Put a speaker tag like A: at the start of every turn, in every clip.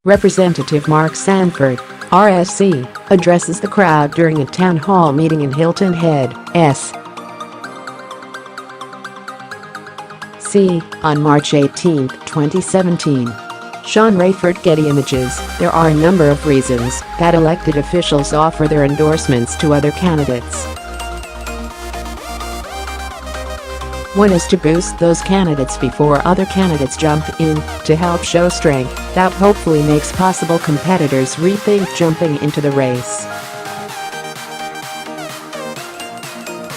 A: Representative Mark Sanford, R-S.C., addresses the crowd during a town hall meeting in Hilton Head, S.C., on March 18, 2017. Sean Rayford, Getty Images. There are a number of reasons that elected officials offer their endorsements to other candidates. One is to boost those candidates before other candidates jump in, to help show strength that hopefully makes possible competitors rethink jumping into the race.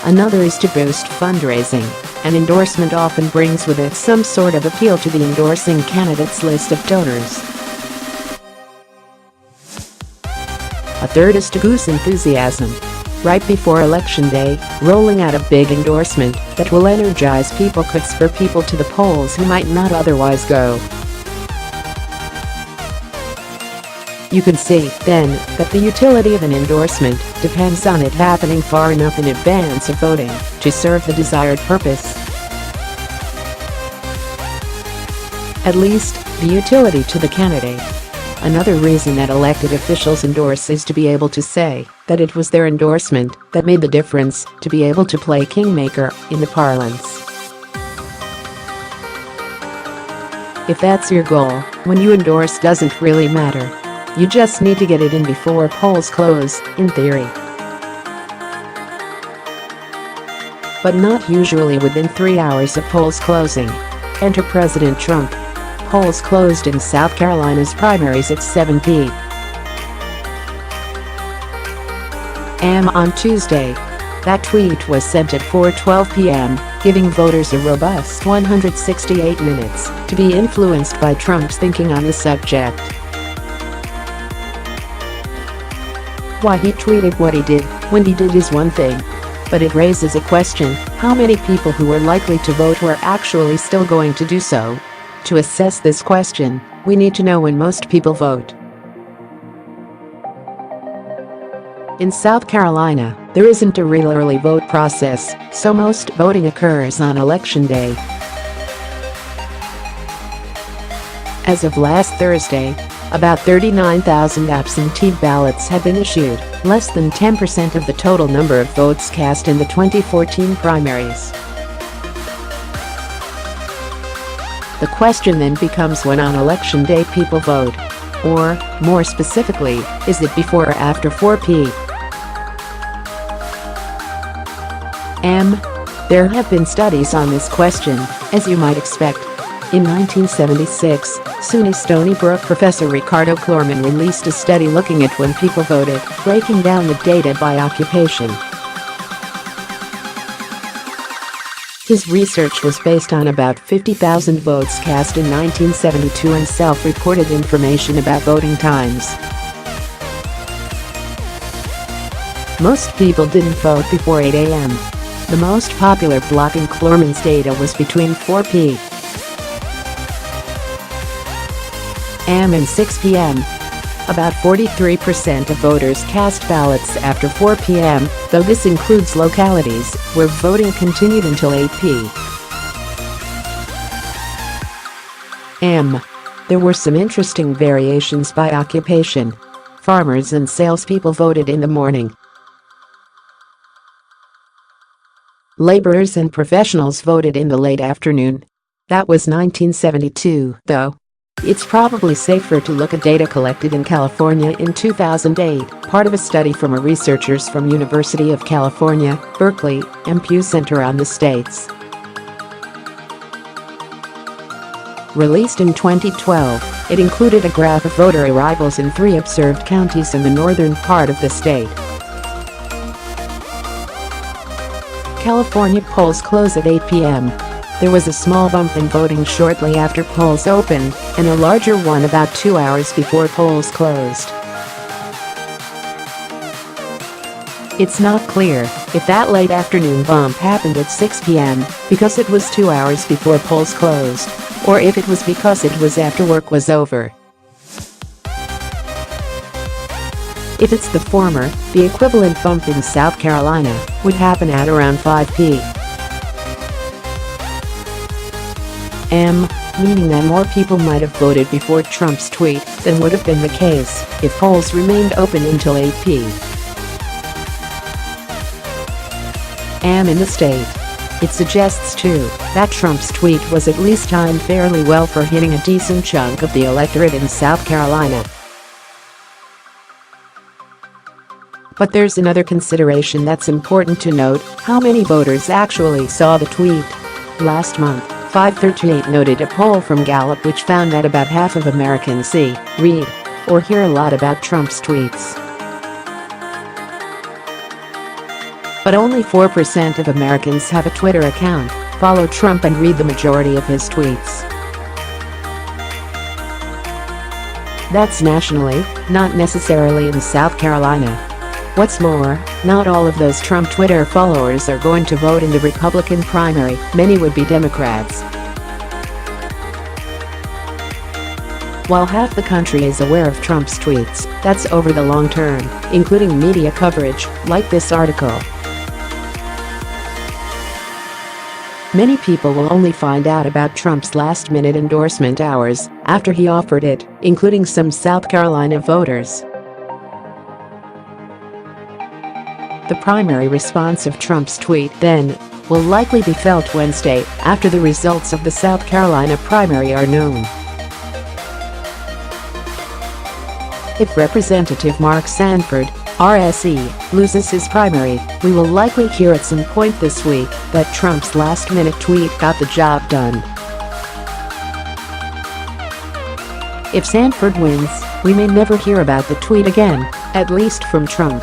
A: Another is to boost fundraising. An endorsement often brings with it some sort of appeal to the endorsing candidate's list of donors. A third is to goose enthusiasm. Right before Election Day, rolling out a big endorsement that will energize people could spur people to the polls who might not otherwise go. You can see, then, that the utility of an endorsement depends on it happening far enough in advance of voting to serve the desired purpose. At least, the utility to the candidate. Another reason that elected officials endorse is to be able to say that it was their endorsement that made the difference, to be able to play kingmaker in the parlance. If that's your goal, when you endorse doesn't really matter. You just need to get it in before polls close, in theory. But not usually within 3 hours of polls closing. Enter President Trump. Polls closed in South Carolina's primaries at 7 p.m. on Tuesday. That tweet was sent at 4:12 p.m., giving voters a robust 168 minutes to be influenced by Trump's thinking on the subject. Why he tweeted what he did when he did is one thing. But it raises a question: how many people who were likely to vote were actually still going to do so? To assess this question, we need to know when most people vote. In South Carolina, there isn't a real early vote process, so most voting occurs on Election Day. As of last Thursday, about 39,000 absentee ballots had been issued, less than 10% of the total number of votes cast in the 2014 primaries. The question then becomes when on Election Day people vote. Or, more specifically, is it before or after 4 p.m.? There have been studies on this question, as you might expect. In 1976, SUNY Stony Brook professor Ricardo Klorman released a study looking at when people voted, breaking down the data by occupation. His research was based on about 50,000 votes cast in 1972 and self-reported information about voting times. Most people didn't vote before 8 a.m. The most popular block in Klorman's data was between 4 p.m. and 6 p.m. About 43% of voters cast ballots after 4 p.m., though this includes localities where voting continued until 8 p.m. There were some interesting variations by occupation. Farmers and salespeople voted in the morning. Laborers and professionals voted in the late afternoon. That was 1972, though. It's probably safer to look at data collected in California in 2008, part of a study from researchers from University of California, Berkeley, and Pew Center on the states. Released in 2012, it included a graph of voter arrivals in 3 observed counties in the northern part of the state. California polls close at 8 p.m. There was a small bump in voting shortly after polls opened, and a larger one about 2 hours before polls closed. It's not clear if that late afternoon bump happened at 6 p.m. because it was 2 hours before polls closed, or if it was because it was after work was over. If it's the former, the equivalent bump in South Carolina would happen at around 5 p.m. meaning that more people might have voted before Trump's tweet than would have been the case if polls remained open until 8 p.m. in the state. It suggests, too, that Trump's tweet was at least timed fairly well for hitting a decent chunk of the electorate in South Carolina. But there's another consideration that's important to note: how many voters actually saw the tweet. Last month, 538 noted a poll from Gallup which found that about half of Americans see, read, or hear a lot about Trump's tweets. But only 4% of Americans have a Twitter account, follow Trump and read the majority of his tweets. That's nationally, not necessarily in South Carolina. What's more, not all of those Trump Twitter followers are going to vote in the Republican primary, many would be Democrats. While half the country is aware of Trump's tweets, that's over the long term, including media coverage, like this article. Many people will only find out about Trump's last-minute endorsement hours after he offered it, including some South Carolina voters. The primary response of Trump's tweet, then, will likely be felt Wednesday after the results of the South Carolina primary are known. If Representative Mark Sanford, R-S.C, loses his primary, we will likely hear at some point this week that Trump's last-minute tweet got the job done. If Sanford wins, we may never hear about the tweet again, at least from Trump.